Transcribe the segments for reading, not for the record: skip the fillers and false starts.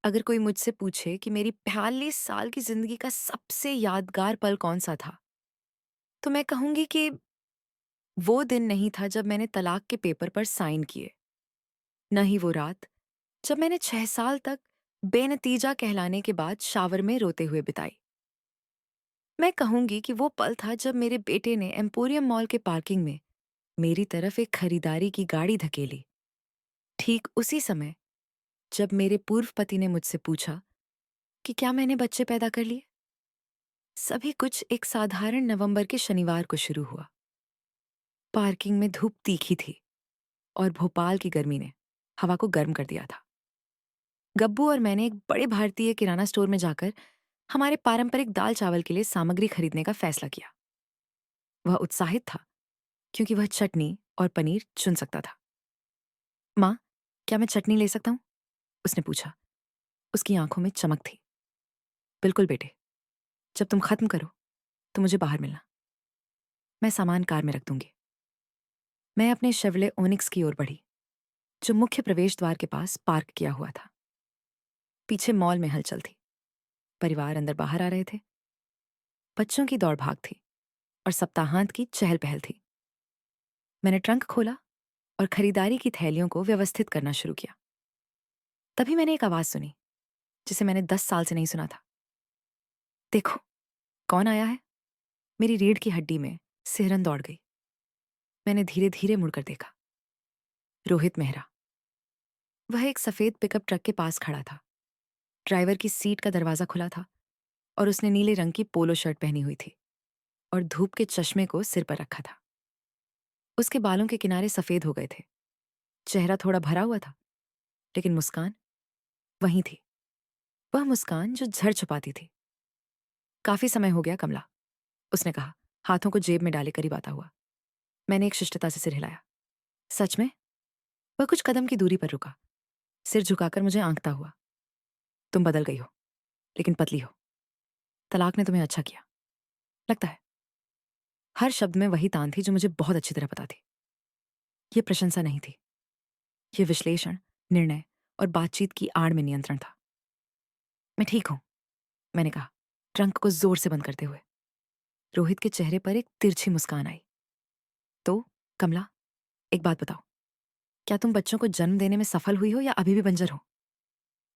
अगर कोई मुझसे पूछे कि मेरी 42 साल की जिंदगी का सबसे यादगार पल कौन सा था, तो मैं कहूंगी कि वो दिन नहीं था जब मैंने तलाक के पेपर पर साइन किए। न ही वो रात जब मैंने 6 साल तक बेनतीजा कहलाने के बाद शावर में रोते हुए बिताई। मैं कहूंगी कि वो पल था जब मेरे बेटे ने एम्पोरियम मॉल के पार्किंग में मेरी तरफ एक खरीदारी की गाड़ी धकेली, ठीक उसी समय जब मेरे पूर्व पति ने मुझसे पूछा कि क्या मैंने बच्चे पैदा कर लिए। सभी कुछ एक साधारण नवंबर के शनिवार को शुरू हुआ। पार्किंग में धूप तीखी थी और भोपाल की गर्मी ने हवा को गर्म कर दिया था। गब्बू और मैंने एक बड़े भारतीय किराना स्टोर में जाकर हमारे पारंपरिक दाल चावल के लिए सामग्री खरीदने का फैसला किया। वह उत्साहित था क्योंकि वह चटनी और पनीर चुन सकता था। माँ, क्या मैं चटनी ले सकता हूँ? उसने पूछा। उसकी आंखों में चमक थी। बिल्कुल बेटे, जब तुम खत्म करो तो मुझे बाहर मिलना। मैं सामान कार में रख दूंगी। मैं अपने शेवले ओनिक्स की ओर बढ़ी, जो मुख्य प्रवेश द्वार के पास पार्क किया हुआ था। पीछे मॉल में हलचल थी। परिवार अंदर बाहर आ रहे थे। बच्चों की दौड़ भाग थी और सप्ताहांत की चहल पहल थी। मैंने ट्रंक खोला और खरीदारी की थैलियों को व्यवस्थित करना शुरू किया। तभी मैंने एक आवाज सुनी, जिसे मैंने 10 साल से नहीं सुना था। देखो, कौन आया है? मेरी रीढ़ की हड्डी में सिहरन दौड़ गई। मैंने धीरे धीरे मुड़कर देखा। रोहित मेहरा। वह एक सफेद पिकअप ट्रक के पास खड़ा था। ड्राइवर की सीट का दरवाजा खुला था और उसने नीले रंग की पोलो शर्ट पहनी हुई थी और धूप के चश्मे को सिर पर रखा था। उसके बालों के किनारे सफेद हो गए थे। चेहरा थोड़ा भरा हुआ था, लेकिन मुस्कान वहीं थी। वह मुस्कान जो झड़ छुपाती थी। काफी समय हो गया कमला, उसने कहा, हाथों को जेब में डाले करीब आता हुआ। मैंने एक शिष्टता से सिर हिलाया। सच में? वह कुछ कदम की दूरी पर रुका, सिर झुकाकर मुझे आंकता हुआ। तुम बदल गई हो, लेकिन पतली हो। तलाक ने तुम्हें अच्छा किया, लगता है। हर शब्द में वही तान थी जो मुझे बहुत अच्छी तरह पता थी। ये प्रशंसा नहीं थी, ये विश्लेषण, निर्णय और बातचीत की आड़ में नियंत्रण था। मैं ठीक हूं, मैंने कहा, ट्रंक को जोर से बंद करते हुए। रोहित के चेहरे पर एक तिरछी मुस्कान आई। तो कमला, एक बात बताओ, क्या तुम बच्चों को जन्म देने में सफल हुई हो या अभी भी बंजर हो?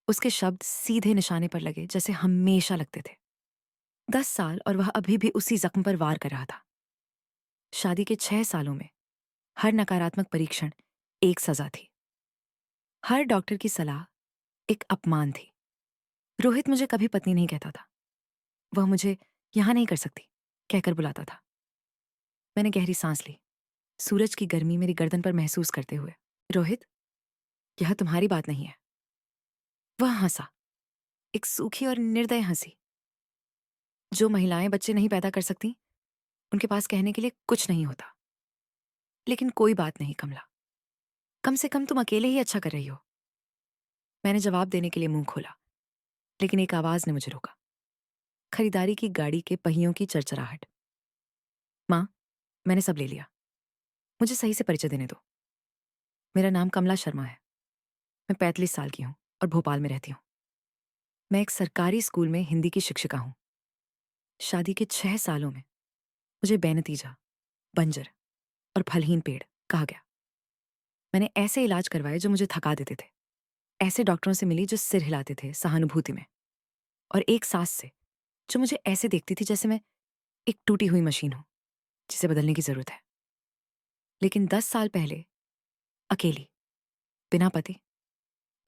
उसके शब्द सीधे निशाने पर लगे, जैसे हमेशा लगते थे। 10 साल और वह अभी भी उसी जख्म पर वार कर रहा था। शादी के 6 सालों में हर नकारात्मक परीक्षण एक सजा थी। हर डॉक्टर की सलाह एक अपमान थी। रोहित मुझे कभी पत्नी नहीं कहता था। वह मुझे यहां नहीं कर सकती कहकर बुलाता था। मैंने गहरी सांस ली, सूरज की गर्मी मेरी गर्दन पर महसूस करते हुए। रोहित, यह तुम्हारी बात नहीं है। वह हंसा, एक सूखी और निर्दय हंसी। जो महिलाएं बच्चे नहीं पैदा कर सकती, उनके पास कहने के लिए कुछ नहीं होता। लेकिन कोई बात नहीं कमला, कम से कम तुम अकेले ही अच्छा कर रही हो। मैंने जवाब देने के लिए मुंह खोला, लेकिन एक आवाज ने मुझे रोका। खरीदारी की गाड़ी के पहियों की चरचराहट। माँ, मैंने सब ले लिया। मुझे सही से परिचय देने दो। मेरा नाम कमला शर्मा है। मैं 35 साल की हूँ और भोपाल में रहती हूँ। मैं एक सरकारी स्कूल में हिंदी की शिक्षिका हूँ। शादी के 6 सालों में मुझे बेनतीजा, बंजर और फलहीन पेड़ कहा गया। मैंने ऐसे इलाज करवाए जो मुझे थका देते थे। ऐसे डॉक्टरों से मिली जो सिर हिलाते थे सहानुभूति में, और एक सास से जो मुझे ऐसे देखती थी जैसे मैं एक टूटी हुई मशीन हूं जिसे बदलने की जरूरत है। लेकिन 10 साल पहले, अकेली, बिना पति,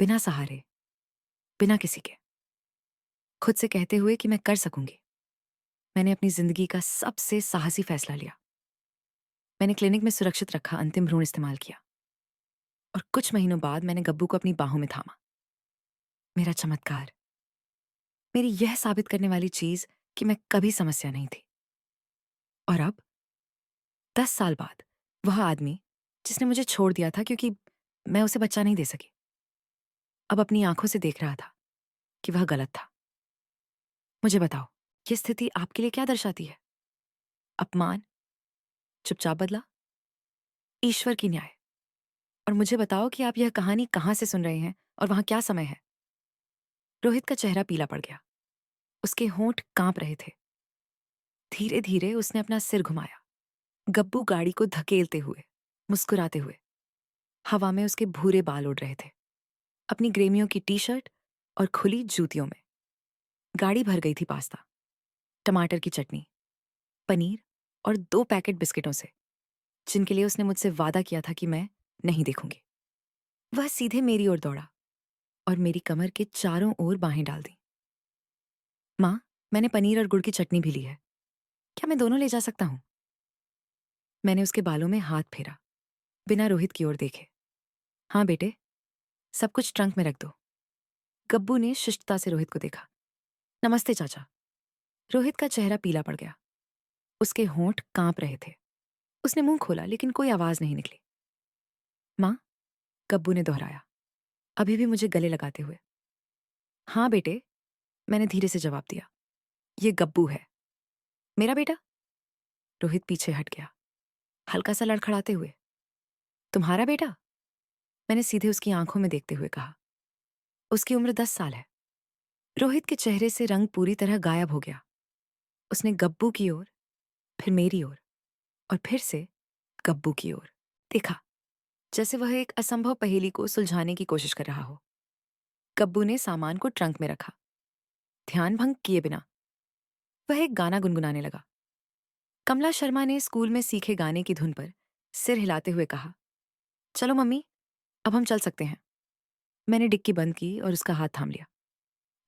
बिना सहारे, बिना किसी के, खुद से कहते हुए कि मैं कर सकूंगी, मैंने अपनी जिंदगी का सबसे साहसी फैसला लिया। मैंने क्लिनिक में सुरक्षित रखा अंतिम भ्रूण इस्तेमाल किया, और कुछ महीनों बाद मैंने गब्बू को अपनी बाहों में थामा। मेरा चमत्कार, मेरी यह साबित करने वाली चीज कि मैं कभी समस्या नहीं थी। और अब 10 साल बाद वह आदमी जिसने मुझे छोड़ दिया था क्योंकि मैं उसे बच्चा नहीं दे सकी, अब अपनी आंखों से देख रहा था कि वह गलत था। मुझे बताओ, ये स्थिति आपके लिए क्या दर्शाती है? अपमान, चुपचाप बदला, ईश्वर की न्याय? और मुझे बताओ कि आप यह कहानी कहां से सुन रहे हैं और वहां क्या समय है? रोहित का चेहरा पीला पड़ गया। उसके होंठ कांप रहे थे। धीरे धीरे उसने अपना सिर घुमाया। गब्बू गाड़ी को धकेलते हुए, मुस्कुराते हुए, हवा में उसके भूरे बाल उड़ रहे थे, अपनी ग्रेमियों की टी शर्ट और खुली जूतियों में। गाड़ी भर गई थी पास्ता, टमाटर की चटनी, पनीर और 2 पैकेट बिस्किटों से, जिनके लिए उसने मुझसे वादा किया था कि मैं नहीं देखूंगी। वह सीधे मेरी ओर दौड़ा और मेरी कमर के चारों ओर बाहें डाल दी। माँ, मैंने पनीर और गुड़ की चटनी भी ली है, क्या मैं दोनों ले जा सकता हूँ? मैंने उसके बालों में हाथ फेरा, बिना रोहित की ओर देखे। हाँ बेटे, सब कुछ ट्रंक में रख दो। गब्बू ने शिष्टता से रोहित को देखा। नमस्ते चाचा। रोहित का चेहरा पीला पड़ गया। उसके होंठ कांप रहे थे। उसने मुंह खोला लेकिन कोई आवाज नहीं निकली। माँ, गब्बू ने दोहराया, अभी भी मुझे गले लगाते हुए। हाँ बेटे, मैंने धीरे से जवाब दिया। ये गब्बू है। मेरा बेटा? रोहित पीछे हट गया, हल्का सा लड़खड़ाते हुए। तुम्हारा बेटा? मैंने सीधे उसकी आंखों में देखते हुए कहा। उसकी उम्र 10 साल है। रोहित के चेहरे से रंग पूरी तरह गायब हो गया। उसने गब्बू की ओर, फिर मेरी ओर और फिर से गब्बू की ओर देखा, जैसे वह एक असंभव पहेली को सुलझाने की कोशिश कर रहा हो। गब्बू ने सामान को ट्रंक में रखा, ध्यान भंग किए बिना। वह एक गाना गुनगुनाने लगा। कमला शर्मा ने स्कूल में सीखे गाने की धुन पर सिर हिलाते हुए कहा, चलो मम्मी, अब हम चल सकते हैं। मैंने डिक्की बंद की और उसका हाथ थाम लिया।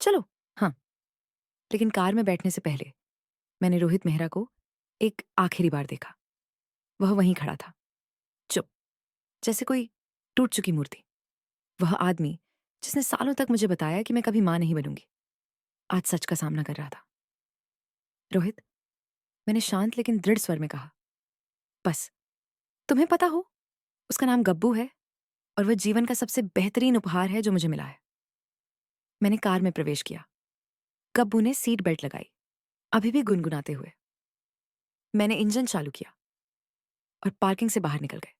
चलो, हाँ। लेकिन कार में बैठने से पहले मैंने रोहित मेहरा को एक आखिरी बार देखा। वह वहीं खड़ा था, चुप, जैसे कोई टूट चुकी मूर्ति। वह आदमी जिसने सालों तक मुझे बताया कि मैं कभी मां नहीं बनूंगी, आज सच का सामना कर रहा था। रोहित, मैंने शांत लेकिन दृढ़ स्वर में कहा, बस तुम्हें पता हो, उसका नाम गब्बू है और वह जीवन का सबसे बेहतरीन उपहार है जो मुझे मिला है। मैंने कार में प्रवेश किया। गब्बू ने सीट बेल्ट लगाई, अभी भी गुनगुनाते हुए। मैंने इंजन चालू किया और पार्किंग से बाहर निकल गए,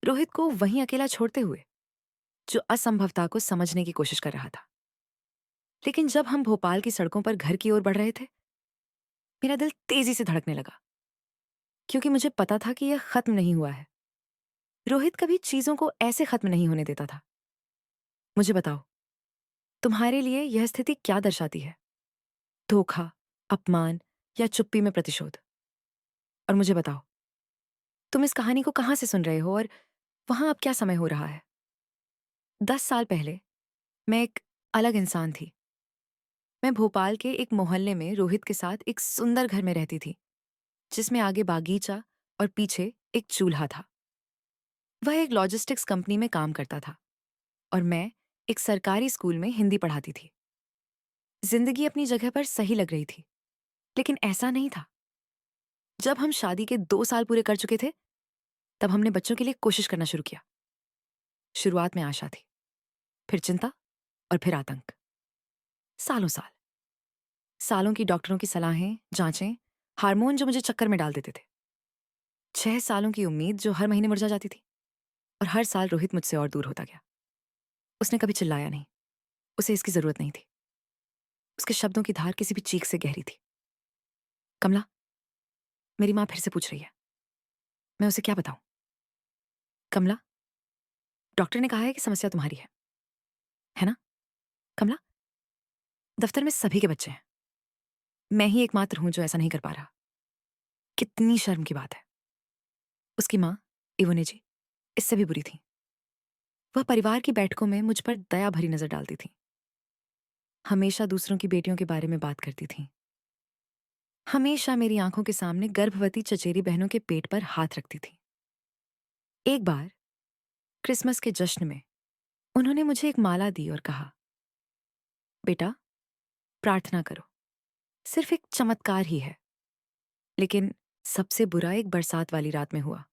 रोहित को वहीं अकेला छोड़ते हुए, जो असंभवता को समझने की कोशिश कर रहा था। लेकिन जब हम भोपाल की सड़कों पर घर की ओर बढ़ रहे थे, मेरा दिल तेजी से धड़कने लगा, क्योंकि मुझे पता था कि यह खत्म नहीं हुआ है। रोहित कभी चीजों को ऐसे खत्म नहीं होने देता था। मुझे बताओ, तुम्हारे लिए यह स्थिति क्या दर्शाती है? धोखा, अपमान या चुप्पी में प्रतिशोध? और मुझे बताओ, तुम इस कहानी को कहां से सुन रहे हो और वहां अब क्या समय हो रहा है? 10 साल पहले मैं एक अलग इंसान थी। मैं भोपाल के एक मोहल्ले में रोहित के साथ एक सुंदर घर में रहती थी, जिसमें आगे बागीचा और पीछे एक चूल्हा था। वह एक लॉजिस्टिक्स कंपनी में काम करता था और मैं एक सरकारी स्कूल में हिंदी पढ़ाती थी। जिंदगी अपनी जगह पर सही लग रही थी, लेकिन ऐसा नहीं था। जब हम शादी के 2 साल पूरे कर चुके थे, तब हमने बच्चों के लिए कोशिश करना शुरू किया। शुरुआत में आशा थी, फिर चिंता और फिर आतंक। सालों साल, सालों की डॉक्टरों की सलाहें, जांचें, हार्मोन जो मुझे चक्कर में डाल देते थे। 6 सालों की उम्मीद जो हर महीने मुरझा जाती थी। और हर साल रोहित मुझसे और दूर होता गया। उसने कभी चिल्लाया नहीं, उसे इसकी जरूरत नहीं थी। उसके शब्दों की धार किसी भी चीख से गहरी थी। कमला, मेरी माँ फिर से पूछ रही है, मैं उसे क्या बताऊं? कमला, डॉक्टर ने कहा है कि समस्या तुम्हारी है ना? कमला, दफ्तर में सभी के बच्चे हैं, मैं ही एकमात्र हूं जो ऐसा नहीं कर पा रहा। कितनी शर्म की बात है। उसकी माँ इवोने जी इससे भी बुरी थी। वह परिवार की बैठकों में मुझ पर दया भरी नजर डालती थी, हमेशा दूसरों की बेटियों के बारे में बात करती थी, हमेशा मेरी आंखों के सामने गर्भवती चचेरी बहनों के पेट पर हाथ रखती थी। एक बार क्रिसमस के जश्न में उन्होंने मुझे एक माला दी और कहा, बेटा, प्रार्थना करो, सिर्फ एक चमत्कार ही है। लेकिन सबसे बुरा एक बरसात वाली रात में हुआ।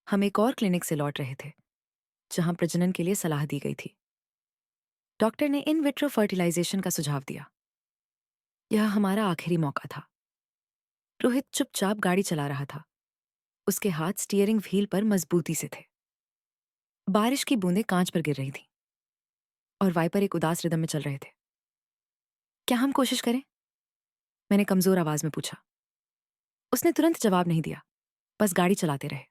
हम एक और क्लिनिक से लौट रहे थे, जहां प्रजनन के लिए सलाह दी गई थी। डॉक्टर ने इन विट्रो फर्टिलाइजेशन का सुझाव दिया। यह हमारा आखिरी मौका था। रोहित चुपचाप गाड़ी चला रहा था, उसके हाथ स्टीयरिंग व्हील पर मजबूती से थे। बारिश की बूंदें कांच पर गिर रही थीं और वाइपर एक उदास रिदम में चल रहे थे। क्या हम कोशिश करें? मैंने कमजोर आवाज में पूछा। उसने तुरंत जवाब नहीं दिया, बस गाड़ी चलाते रहे।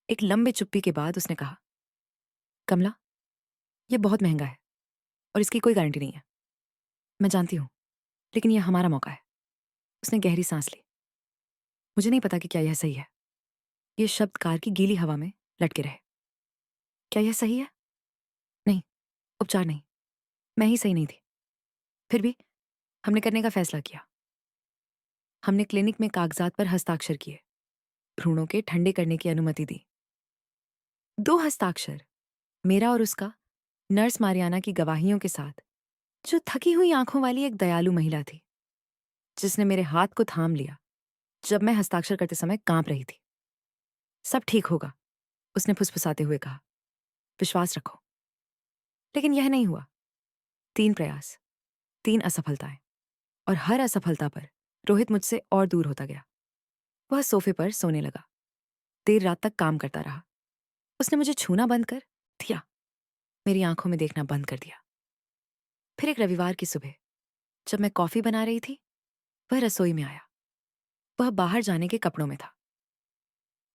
एक लंबे चुप्पी के बाद उसने कहा, कमला, यह बहुत महंगा है और इसकी कोई गारंटी नहीं है। मैं जानती हूं, लेकिन यह हमारा मौका है। उसने गहरी सांस ली। मुझे नहीं पता कि क्या यह सही है। ये शब्द कार की गीली हवा में लटके रहे। क्या यह सही है? नहीं, उपचार नहीं। मैं ही सही नहीं थी। फिर भी हमने करने का फैसला किया। हमने क्लिनिक में कागजात पर हस्ताक्षर किए, भ्रूणों के ठंडे करने की अनुमति दी। 2 हस्ताक्षर, मेरा और उसका, नर्स मारियाना की गवाहियों के साथ, जो थकी हुई आंखों वाली एक दयालु महिला थी, जिसने मेरे हाथ को थाम लिया जब मैं हस्ताक्षर करते समय कांप रही थी। सब ठीक होगा, उसने फुसफुसाते हुए कहा। विश्वास रखो। लेकिन यह नहीं हुआ। 3 प्रयास, 3 असफलताएं, और हर असफलता पर रोहित मुझसे और दूर होता गया। वह सोफे पर सोने लगा, देर रात तक काम करता रहा। उसने मुझे छूना बंद कर दिया, मेरी आंखों में देखना बंद कर दिया। फिर एक रविवार की सुबह, जब मैं कॉफी बना रही थी, वह रसोई में आया। वह बाहर जाने के कपड़ों में था।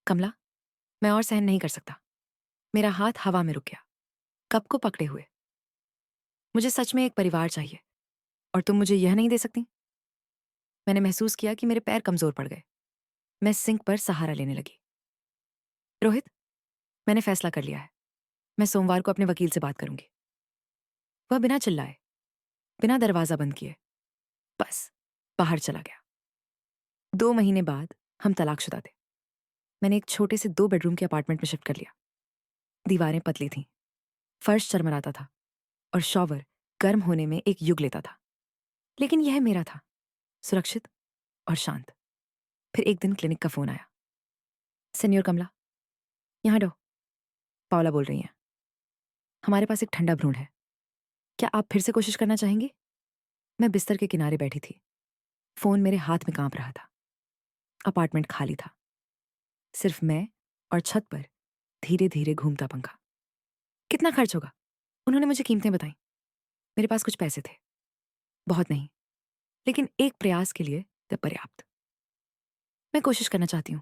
कमला, मैं और सहन नहीं कर सकता। मेरा हाथ हवा में रुक गया, कप को पकड़े हुए। मुझे सच में एक परिवार चाहिए, और तुम मुझे यह नहीं दे सकती। मैंने महसूस किया कि मेरे पैर कमजोर पड़ गए। मैं सिंक पर सहारा लेने लगी। रोहित, मैंने फैसला कर लिया है। मैं सोमवार को अपने वकील से बात करूंगी। वह बिना चिल्लाए, बिना दरवाजा बंद किए, बस बाहर चला गया। 2 महीने बाद हम तलाकशुदा थे। मैंने एक छोटे से 2 बेडरूम के अपार्टमेंट में शिफ्ट कर लिया। दीवारें पतली थीं, फर्श चरमराता था, और शॉवर गर्म होने में एक युग लेता था। लेकिन यह मेरा था, सुरक्षित और शांत। फिर एक दिन क्लिनिक का फोन आया। सेनियोर कमला, यहाँ डो, पावला बोल रही हैं। हमारे पास एक ठंडा भ्रूण है। क्या आप फिर से कोशिश करना चाहेंगी? मैं बिस्तर के किनारे बैठी थी। फोन मेरे हाथ में कांप रहा था। अपार्टमेंट खाली था, सिर्फ मैं और छत पर धीरे धीरे घूमता पंखा। कितना खर्च होगा? उन्होंने मुझे कीमतें बताई। मेरे पास कुछ पैसे थे, बहुत नहीं, लेकिन एक प्रयास के लिए वे पर्याप्त। मैं कोशिश करना चाहती हूँ,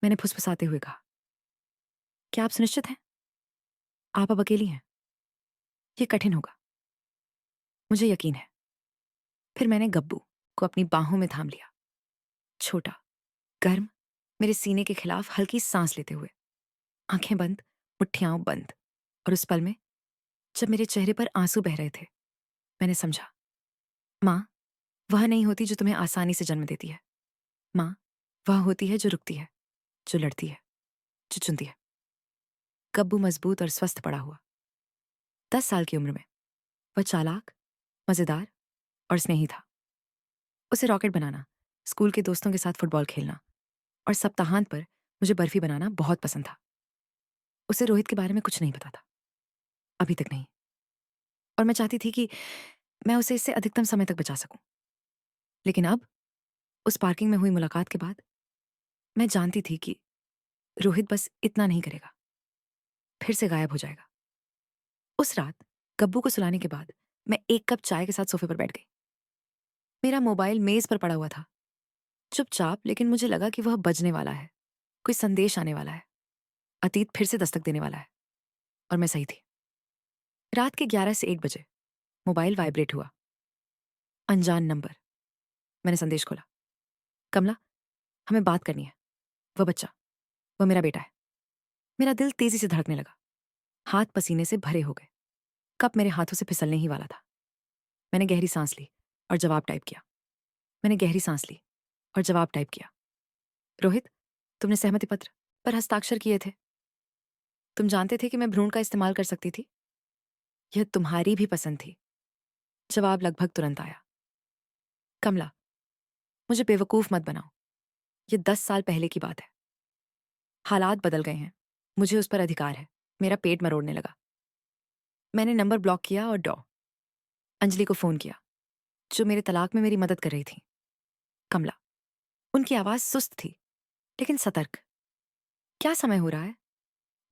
मैंने फुसफुसाते हुए कहा। क्या आप सुनिश्चित हैं? आप अब अकेली हैं। ये कठिन होगा, मुझे यकीन है। फिर मैंने गब्बू को अपनी बाहों में थाम लिया, छोटा, गर्म, मेरे सीने के खिलाफ हल्की सांस लेते हुए, आंखें बंद, मुट्ठियां बंद। और उस पल में, जब मेरे चेहरे पर आंसू बह रहे थे, मैंने समझा, माँ वह नहीं होती जो तुम्हें आसानी से जन्म देती है। माँ वह होती है जो रुकती है, जो लड़ती है, जो चुनती है। गब्बू मजबूत और स्वस्थ पड़ा हुआ, 10 साल की उम्र में। वह चालाक, मजेदार और स्नेही था। उसे रॉकेट बनाना, स्कूल के दोस्तों के साथ फुटबॉल खेलना, और सप्ताहांत पर मुझे बर्फी बनाना बहुत पसंद था। उसे रोहित के बारे में कुछ नहीं पता था, अभी तक नहीं। और मैं चाहती थी कि मैं उसे इससे अधिकतम समय तक बचा सकूं। लेकिन अब, उस पार्किंग में हुई मुलाकात के बाद, मैं जानती थी कि रोहित बस इतना नहीं करेगा, फिर से गायब हो जाएगा। उस रात गब्बू को सुलाने के बाद मैं एक कप चाय के साथ सोफे पर बैठ गई। मेरा मोबाइल मेज पर पड़ा हुआ था, चुपचाप, लेकिन मुझे लगा कि वह बजने वाला है। कोई संदेश आने वाला है, अतीत फिर से दस्तक देने वाला है। और मैं सही थी। रात के 11 से 1 बजे मोबाइल वाइब्रेट हुआ। अनजान नंबर। मैंने संदेश खोला। कमला, हमें बात करनी है। वह बच्चा, वह मेरा बेटा है। मेरा दिल तेजी से धड़कने लगा, हाथ पसीने से भरे हो गए। कप मेरे हाथों से फिसलने ही वाला था। मैंने गहरी सांस ली और जवाब टाइप किया। मैंने गहरी सांस ली और जवाब टाइप किया। रोहित, तुमने सहमति पत्र पर हस्ताक्षर किए थे। तुम जानते थे कि मैं भ्रूण का इस्तेमाल कर सकती थी। यह तुम्हारी भी पसंद थी। जवाब लगभग तुरंत आया। कमला, मुझे बेवकूफ मत बनाओ। यह 10 साल पहले की बात है। हालात बदल गए हैं। मुझे उस पर अधिकार है। मेरा पेट मरोड़ने लगा। मैंने नंबर ब्लॉक किया और अंजलि को फोन किया, जो मेरे तलाक में मेरी मदद कर रही थी। कमला, उनकी आवाज सुस्त थी, लेकिन सतर्क। क्या समय हो रहा है?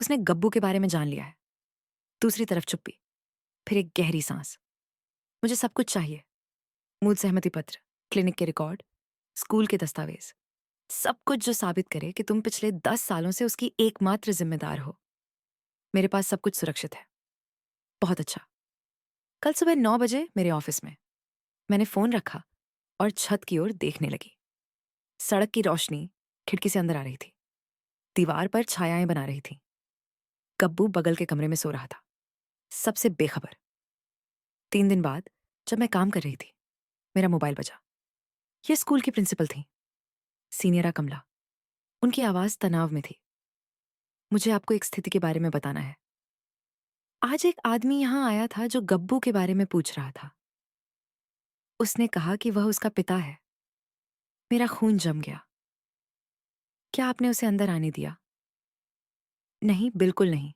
उसने गब्बू के बारे में जान लिया है। दूसरी तरफ चुप्पी। फिर एक गहरी सांस। मुझे सब कुछ चाहिए। मूल सहमति पत्र, क्लिनिक के रिकॉर्ड, स्कूल के दस्तावेज, सब कुछ जो साबित करे कि तुम पिछले 10 सालों से उसकी एकमात्र जिम्मेदार हो। मेरे पास सब कुछ सुरक्षित है। बहुत अच्छा। कल सुबह 9 बजे मेरे ऑफिस में मैंने फोन रखा और छत की ओर देखने लगी। सड़क की रोशनी खिड़की से अंदर आ रही थी। दीवार पर छायाएं बना रही थी। गब्बू बगल के कमरे में सो रहा था, सबसे बेखबर। 3 दिन बाद जब मैं काम कर रही थी, मेरा मोबाइल बजा। ये स्कूल की प्रिंसिपल थी, सीनियरा कमला। उनकी आवाज तनाव में थी। मुझे आपको एक स्थिति के बारे में बताना है। आज एक आदमी यहां आया था जो गब्बू के बारे में पूछ रहा था। उसने कहा कि वह उसका पिता है। मेरा खून जम गया। क्या आपने उसे अंदर आने दिया? नहीं, बिल्कुल नहीं।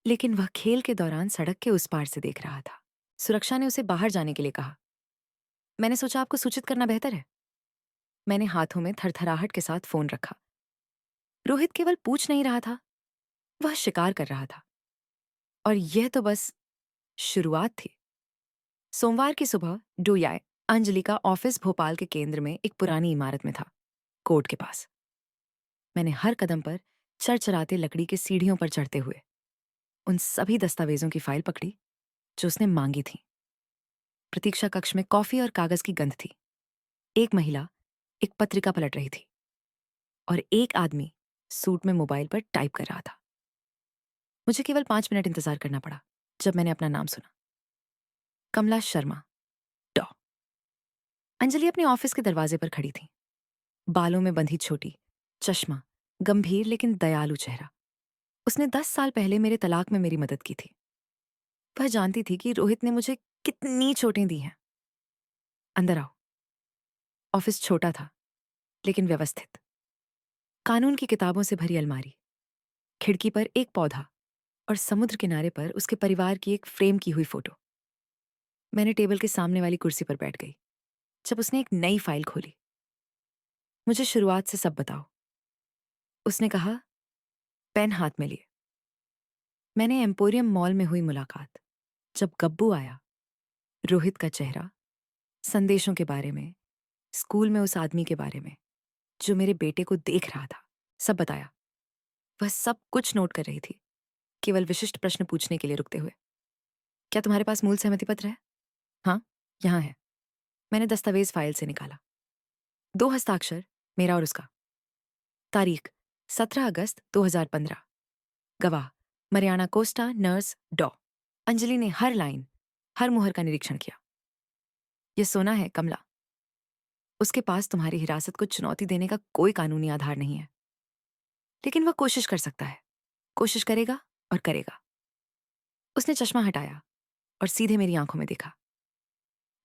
लेकिन वह खेल के दौरान सड़क के उस पार से देख रहा था। सुरक्षा ने उसे बाहर जाने के लिए कहा। मैंने सोचा आपको सूचित करना बेहतर है। मैंने हाथों में थरथराहट के साथ फोन रखा। रोहित केवल पूछ नहीं रहा था, वह शिकार कर रहा था। और यह तो बस शुरुआत थी। सोमवार की सुबह डोयाए अंजलि का ऑफिस भोपाल के केंद्र में एक पुरानी इमारत में था, कोर्ट के पास। मैंने हर कदम पर चरचराते लकड़ी के सीढ़ियों पर चढ़ते हुए उन सभी दस्तावेजों की फाइल पकड़ी जो उसने मांगी थी। प्रतीक्षा कक्ष में कॉफी और कागज की गंध थी। एक महिला एक पत्रिका पलट रही थी और एक आदमी सूट में मोबाइल पर टाइप कर रहा था। मुझे केवल 5 मिनट इंतजार करना पड़ा जब मैंने अपना नाम सुना। कमला शर्मा, डॉ। अंजलि अपने ऑफिस के दरवाजे पर खड़ी थी, बालों में बंधी छोटी, चश्मा, गंभीर लेकिन दयालु चेहरा। उसने 10 साल पहले मेरे तलाक में मेरी मदद की थी। वह जानती थी कि रोहित ने मुझे कितनी चोटें दी हैं। अंदर आओ। ऑफिस छोटा था लेकिन व्यवस्थित। कानून की किताबों से भरी अलमारी, खिड़की पर एक पौधा और समुद्र किनारे पर उसके परिवार की एक फ्रेम की हुई फोटो। मैंने टेबल के सामने वाली कुर्सी पर बैठ गई जब उसने एक नई फाइल खोली। मुझे शुरुआत से सब बताओ, उसने कहा, पेन हाथ में लिए। मैंने एम्पोरियम मॉल में हुई मुलाकात, जब गब्बू आया, रोहित का चेहरा, संदेशों के बारे में, स्कूल में उस आदमी के बारे में जो मेरे बेटे को देख रहा था, सब बताया। वह सब कुछ नोट कर रही थी, केवल विशिष्ट प्रश्न पूछने के लिए रुकते हुए। क्या तुम्हारे पास मूल सहमति पत्र है? हाँ, यहाँ है। मैंने दस्तावेज फाइल से निकाला। 2 हस्ताक्षर, मेरा और उसका। तारीख 17 अगस्त 2015। गवाह मरियाना कोस्टा, नर्स डॉ। अंजलि ने हर लाइन, हर मुहर का निरीक्षण किया। यह सोना है कमला। उसके पास तुम्हारी हिरासत को चुनौती देने का कोई कानूनी आधार नहीं है, लेकिन वह कोशिश कर सकता है, कोशिश करेगा और करेगा। उसने चश्मा हटाया और सीधे मेरी आंखों में देखा।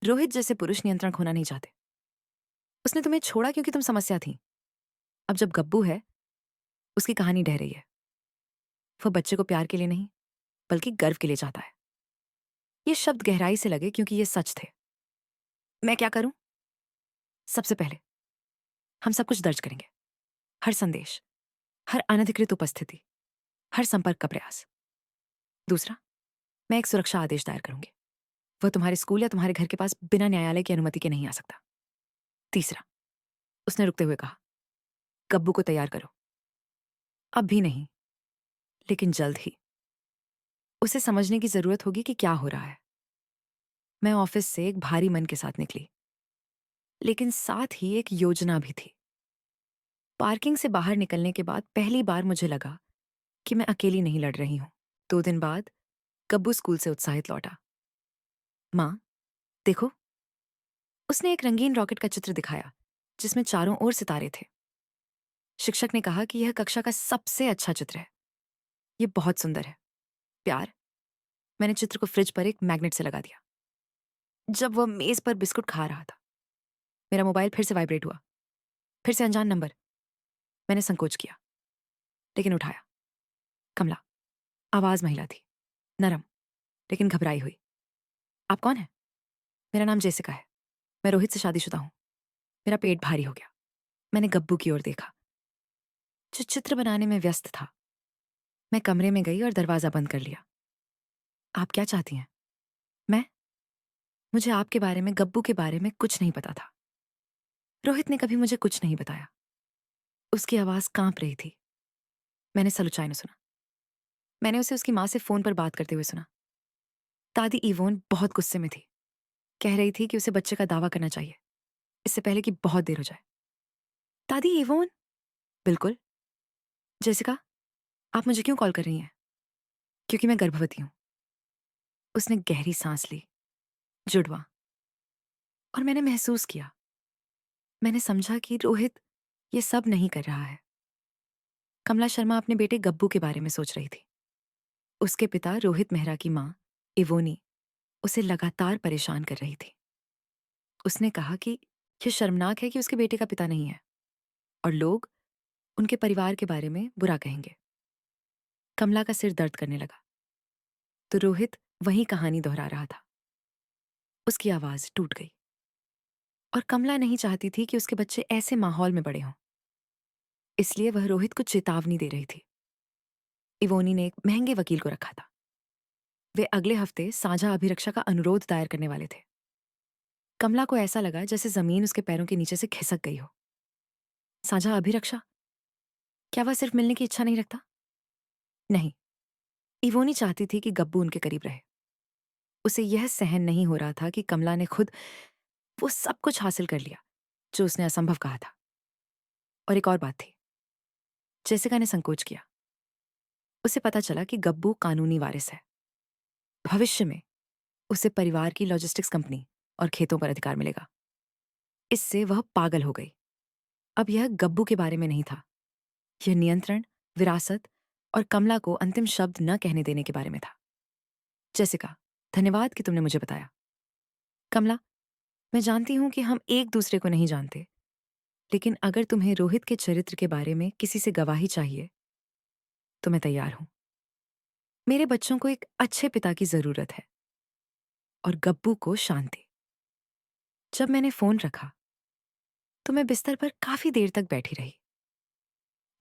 रोहित जैसे पुरुष नियंत्रण खोना नहीं चाहते। उसने तुम्हें छोड़ा क्योंकि तुम समस्या थी। अब जब गब्बू है, उसकी कहानी ढह रही है। वह बच्चे को प्यार के लिए नहीं, बल्कि गर्व के लिए चाहता है। ये शब्द गहराई से लगे क्योंकि ये सच थे। मैं क्या करूं? सबसे पहले हम सब कुछ दर्ज करेंगे। हर संदेश, हर अनधिकृत उपस्थिति, हर संपर्क का प्रयास। दूसरा, मैं एक सुरक्षा आदेश दायर करूंगी। वह तुम्हारे स्कूल या तुम्हारे घर के पास बिना न्यायालय की अनुमति के नहीं आ सकता। तीसरा, उसने रुकते हुए कहा, गब्बू को तैयार करो। अब भी नहीं, लेकिन जल्द ही। उसे समझने की जरूरत होगी कि क्या हो रहा है। मैं ऑफिस से एक भारी मन के साथ निकली, लेकिन साथ ही एक योजना भी थी। पार्किंग से बाहर निकलने के बाद पहली बार मुझे लगा कि मैं अकेली नहीं लड़ रही हूं। 2 दिन बाद गब्बू स्कूल से उत्साहित लौटा। माँ, देखो। उसने एक रंगीन रॉकेट का चित्र दिखाया जिसमें चारों ओर सितारे थे। शिक्षक ने कहा कि यह कक्षा का सबसे अच्छा चित्र है। यह बहुत सुंदर है। प्यार। मैंने चित्र को फ्रिज पर एक मैग्नेट से लगा दिया। जब वह मेज पर बिस्कुट खा रहा था, मेरा मोबाइल फिर से वाइब्रेट हुआ। फिर से अनजान नंबर। मैंने संकोच किया, लेकिन उठाया। कमला। आवाज महिला थी, नरम लेकिन घबराई हुई। आप कौन है? मेरा नाम जेसिका है। मैं रोहित से शादीशुदा हूं। मेरा पेट भारी हो गया। मैंने गब्बू की ओर देखा, जो चित्र बनाने में व्यस्त था। मैं कमरे में गई और दरवाजा बंद कर लिया। आप क्या चाहती हैं? मैं? मुझे आपके बारे में, गब्बू के बारे में कुछ नहीं पता था। रोहित ने कभी मुझे कुछ नहीं बताया। उसकी आवाज़ काँप रही थी। मैंने सलूचाई में सुना। मैंने उसे उसकी माँ से फ़ोन पर बात करते हुए सुना। दादी इवोन बहुत गुस्से में थी। कह रही थी कि उसे बच्चे का दावा करना चाहिए, इससे पहले कि बहुत देर हो जाए। दादी इवोन? बिल्कुल। जेसिका, आप मुझे क्यों कॉल कर रही हैं? क्योंकि मैं गर्भवती हूँ। उसने गहरी सांस ली, जुड़वा, और मैंने महसूस किया। मैंने समझा कि रोहित ये सब नहीं कर रहा है। कमला शर्मा अपने बेटे गब्बू के बारे में सोच रही थी। उसके पिता रोहित मेहरा की माँ, इवोनी, उसे लगातार परेशान कर रही थी। उसने कहा कि यह शर्मनाक है कि उसके बेटे का पिता नहीं है और लोग उनके परिवार के बारे में बुरा कहेंगे। कमला का सिर दर्द करने लगा तो रोहित वही कहानी दोहरा रहा था। उसकी आवाज टूट गई और कमला नहीं चाहती थी कि उसके बच्चे ऐसे माहौल में बड़े हों। इसलिए वह रोहित को चेतावनी दे रही थी। इवोनी ने एक महंगे वकील को रखा था। वे अगले हफ्ते साझा अभिरक्षा का अनुरोध दायर करने वाले थे। कमला को ऐसा लगा जैसे जमीन उसके पैरों के नीचे से खिसक गई हो। साझा अभिरक्षा? क्या वह सिर्फ मिलने की इच्छा नहीं रखता? नहीं, इवोनी चाहती थी कि गब्बू उनके करीब रहे। उसे यह सहन नहीं हो रहा था कि कमला ने खुद वो सब कुछ हासिल कर लिया जो उसने असंभव कहा था। और एक और बात थी। जेसिका ने संकोच किया। उसे पता चला कि गब्बू कानूनी वारिस है। भविष्य में उसे परिवार की लॉजिस्टिक्स कंपनी और खेतों पर अधिकार मिलेगा। इससे वह पागल हो गई। अब यह गब्बू के बारे में नहीं था। यह नियंत्रण, विरासत और कमला को अंतिम शब्द न कहने देने के बारे में था। जेसिका, धन्यवाद कि तुमने मुझे बताया। कमला, मैं जानती हूं कि हम एक दूसरे को नहीं जानते, लेकिन अगर तुम्हें रोहित के चरित्र के बारे में किसी से गवाही चाहिए तो मैं तैयार हूं। मेरे बच्चों को एक अच्छे पिता की जरूरत है और गब्बू को शांति। जब मैंने फोन रखा तो मैं बिस्तर पर काफी देर तक बैठी रही।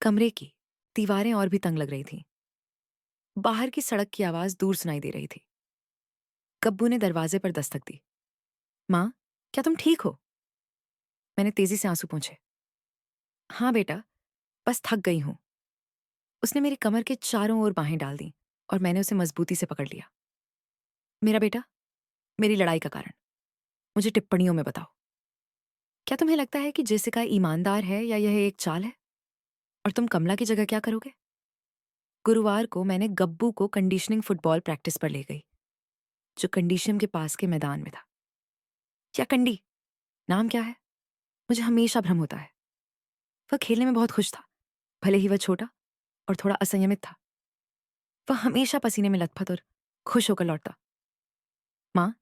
कमरे की दीवारें और भी तंग लग रही थीं। बाहर की सड़क की आवाज दूर सुनाई दे रही थी। गब्बू ने दरवाजे पर दस्तक दी। माँ, क्या तुम ठीक हो? मैंने तेजी से आंसू पोंछे। हाँ बेटा, बस थक गई हूं। उसने मेरी कमर के चारों ओर बाहें डाल दी और मैंने उसे मजबूती से पकड़ लिया। मेरा बेटा, मेरी लड़ाई का कारण मुझे टिप्पणियों में बताओ। क्या तुम्हें लगता है कि जेसिका ईमानदार है या यह एक चाल है? और तुम कमला की जगह क्या करोगे? गुरुवार को मैंने गब्बू को कंडीशनिंग फुटबॉल प्रैक्टिस पर ले गई, जो कंडीशियम के पास के मैदान में था। क्या कंडी नाम क्या है? मुझे हमेशा भ्रम होता है। वह खेलने में बहुत खुश था, भले ही वह छोटा और थोड़ा असंयमित था। वह हमेशा पसीने में लथपथ और खुश होकर लौटता। माँ,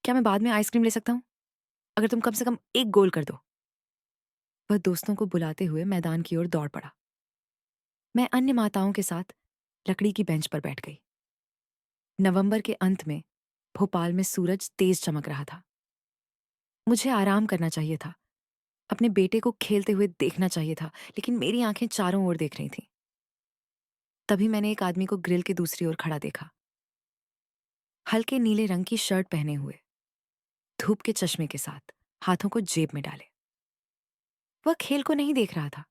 क्या मैं बाद में आइसक्रीम ले सकता हूँ? अगर तुम कम से कम एक गोल कर दो। वह दोस्तों को बुलाते हुए मैदान की ओर दौड़ पड़ा। मैं अन्य माताओं के साथ लकड़ी की बेंच पर बैठ गई। नवंबर के अंत में भोपाल में सूरज तेज चमक रहा था। मुझे आराम करना चाहिए था, अपने बेटे को खेलते हुए देखना चाहिए था, लेकिन मेरी आंखें चारों ओर देख रही थीं। तभी मैंने एक आदमी को ग्रिल के दूसरी ओर खड़ा देखा। हल्के नीले रंग की शर्ट पहने हुए, धूप के चश्मे के साथ, हाथों को जेब में डाले। वह खेल को नहीं देख रहा था,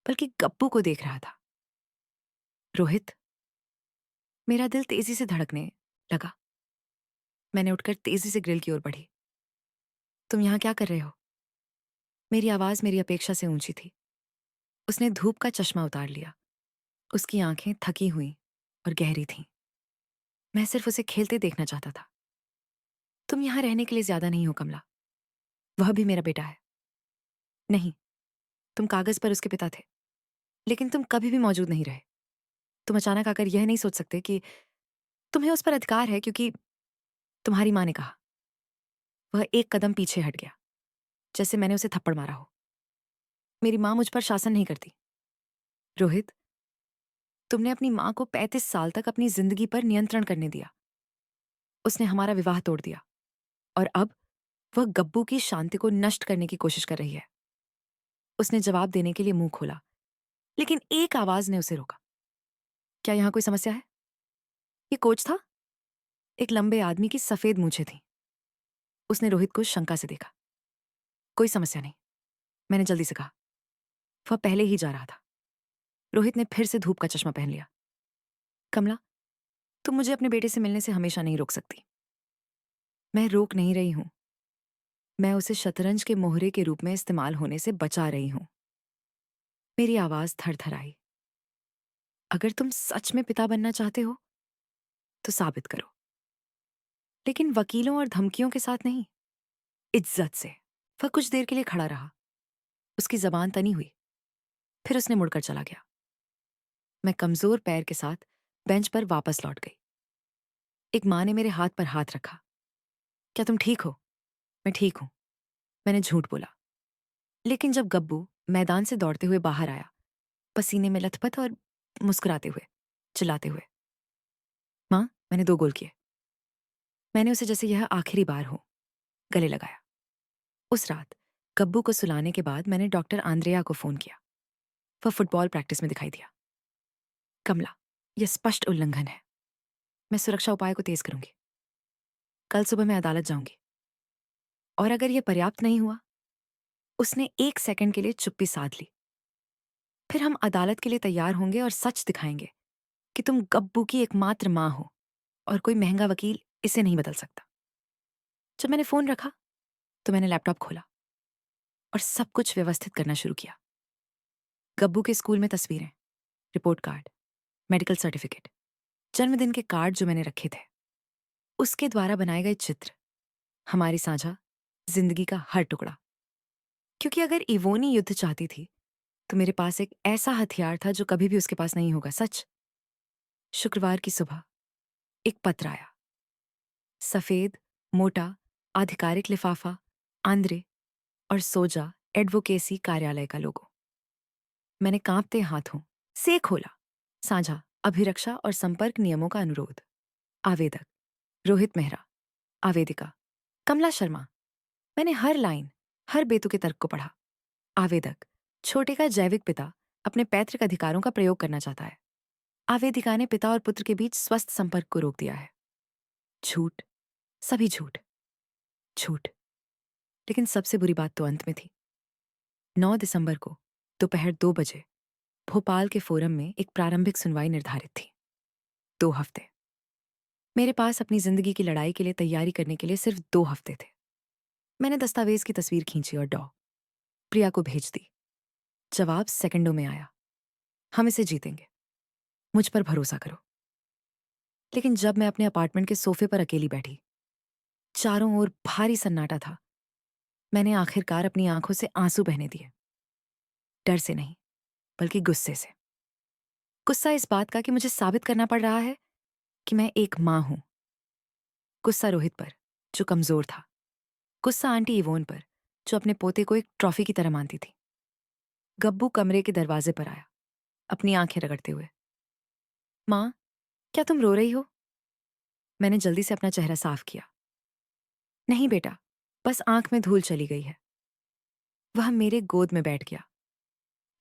बल्कि गप्पू को देख रहा था। रोहित। मेरा दिल तेजी से धड़कने लगा। मैंने उठकर तेजी से ग्रिल की ओर बढ़ी। तुम यहां क्या कर रहे हो? मेरी आवाज मेरी अपेक्षा से ऊंची थी। उसने धूप का चश्मा उतार लिया। उसकी आंखें थकी हुई और गहरी थीं। मैं सिर्फ उसे खेलते देखना चाहता था। तुम यहां रहने के लिए ज्यादा नहीं हो कमला। वह भी मेरा बेटा है। नहीं, तुम कागज पर उसके पिता थे, लेकिन तुम कभी भी मौजूद नहीं रहे। तुम अचानक आकर यह नहीं सोच सकते कि तुम्हें उस पर अधिकार है क्योंकि तुम्हारी माँ ने कहा। वह एक कदम पीछे हट गया, जैसे मैंने उसे थप्पड़ मारा हो। मेरी माँ मुझ पर शासन नहीं करती। रोहित, तुमने अपनी माँ को 35 साल तक अपनी जिंदगी पर नियंत्रण करने दिया। उसने हमारा विवाह तोड़ दिया और अब वह गब्बू की शांति को नष्ट करने की कोशिश कर रही है। उसने जवाब देने के लिए मुंह खोला, लेकिन एक आवाज ने उसे रोका। क्या यहां कोई समस्या है? ये कोच था। एक लंबे आदमी की सफेद मूछें थी। उसने रोहित को शंका से देखा। कोई समस्या नहीं, मैंने जल्दी से कहा। वह पहले ही जा रहा था। रोहित ने फिर से धूप का चश्मा पहन लिया। कमला, तुम मुझे अपने बेटे से मिलने से हमेशा नहीं रोक सकती। मैं रोक नहीं रही हूं, मैं उसे शतरंज के मोहरे के रूप में इस्तेमाल होने से बचा रही हूं। मेरी आवाज थरथराई। अगर तुम सच में पिता बनना चाहते हो तो साबित करो, लेकिन वकीलों और धमकियों के साथ नहीं, इज्जत से। वह कुछ देर के लिए खड़ा रहा। उसकी जबान तनी हुई। फिर उसने मुड़कर चला गया। मैं कमजोर पैर के साथ बेंच पर वापस लौट गई। एक माँ ने मेरे हाथ पर हाथ रखा। क्या तुम ठीक हो? मैं ठीक हूं, मैंने झूठ बोला। लेकिन जब गब्बू मैदान से दौड़ते हुए बाहर आया, पसीने में लथपथ और मुस्कुराते हुए, चिल्लाते हुए, माँ, मैंने 2 गोल किए। मैंने उसे जैसे यह आखिरी बार हो गले लगाया। उस रात गब्बू को सुलाने के बाद मैंने डॉक्टर आंद्रेया को फोन किया। वह फुटबॉल प्रैक्टिस में दिखाई दिया। कमला, यह स्पष्ट उल्लंघन है। मैं सुरक्षा उपाय को तेज करूंगी। कल सुबह मैं अदालत जाऊंगी। और अगर यह पर्याप्त नहीं हुआ। उसने 1 सेकंड के लिए चुप्पी साध ली। फिर हम अदालत के लिए तैयार होंगे और सच दिखाएंगे कि तुम गब्बू की एकमात्र मां हो और कोई महंगा वकील इसे नहीं बदल सकता। जब मैंने फोन रखा तो मैंने लैपटॉप खोला और सब कुछ व्यवस्थित करना शुरू किया। गब्बू के स्कूल में तस्वीरें, रिपोर्ट कार्ड, मेडिकल सर्टिफिकेट, जन्मदिन के कार्ड जो मैंने रखे थे, उसके द्वारा बनाए गए चित्र, हमारी साझा जिंदगी का हर टुकड़ा। क्योंकि अगर इवोनी युद्ध चाहती थी तो मेरे पास एक ऐसा हथियार था जो कभी भी उसके पास नहीं होगा। सच। शुक्रवार की सुबह एक पत्र आया। सफेद, मोटा, आधिकारिक लिफाफा, आंद्रे और सोजा एडवोकेसी कार्यालय का लोगो। मैंने कांपते हाथों से खोला। साझा अभिरक्षा और संपर्क नियमों का अनुरोध। आवेदक रोहित मेहरा। आवेदिका कमला शर्मा। मैंने हर लाइन, हर बेतुके तर्क को पढ़ा। आवेदक छोटे का जैविक पिता अपने पैतृक अधिकारों का प्रयोग करना चाहता है। आवेदिका ने पिता और पुत्र के बीच स्वस्थ संपर्क को रोक दिया है। झूठ, सभी झूठ, झूठ। लेकिन सबसे बुरी बात तो अंत में थी। 9 दिसंबर को दोपहर 2 बजे भोपाल के फोरम में एक प्रारंभिक सुनवाई निर्धारित थी। 2 हफ्ते। मेरे पास अपनी जिंदगी की लड़ाई के लिए तैयारी करने के लिए सिर्फ 2 हफ्ते थे। मैंने दस्तावेज की तस्वीर खींची और प्रिया को भेज दी। जवाब सेकंडों में आया। हम इसे जीतेंगे, मुझ पर भरोसा करो। लेकिन जब मैं अपने अपार्टमेंट के सोफे पर अकेली बैठी, चारों ओर भारी सन्नाटा था, मैंने आखिरकार अपनी आंखों से आंसू बहने दिए। डर से नहीं, बल्कि गुस्से से। गुस्सा इस बात का कि मुझे साबित करना पड़ रहा है कि मैं एक मां हूं। गुस्सा रोहित पर, जो कमजोर था। गुस्सा आंटी इवोन पर, जो अपने पोते को एक ट्रॉफी की तरह मानती थी। गब्बू कमरे के दरवाजे पर आया, अपनी आंखें रगड़ते हुए। मां, क्या तुम रो रही हो? मैंने जल्दी से अपना चेहरा साफ किया। नहीं बेटा, बस आंख में धूल चली गई है। वह मेरे गोद में बैठ गया।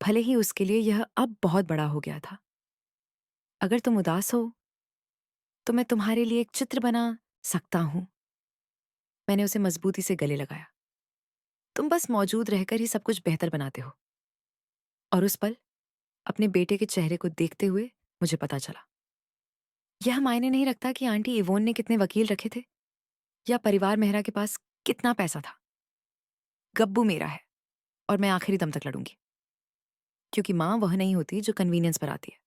भले ही उसके लिए यह अब बहुत बड़ा हो गया था। अगर तुम उदास हो तो मैं तुम्हारे लिए एक चित्र बना सकता हूं। मैंने उसे मजबूती से गले लगाया। तुम बस मौजूद रहकर ही सब कुछ बेहतर बनाते हो। और उस पल अपने बेटे के चेहरे को देखते हुए मुझे पता चला, यह मायने नहीं रखता कि आंटी इवोन ने कितने वकील रखे थे या परिवार मेहरा के पास कितना पैसा था। गब्बू मेरा है और मैं आखिरी दम तक लड़ूंगी। क्योंकि मां वह नहीं होती जो कन्वीनियंस पर आती है।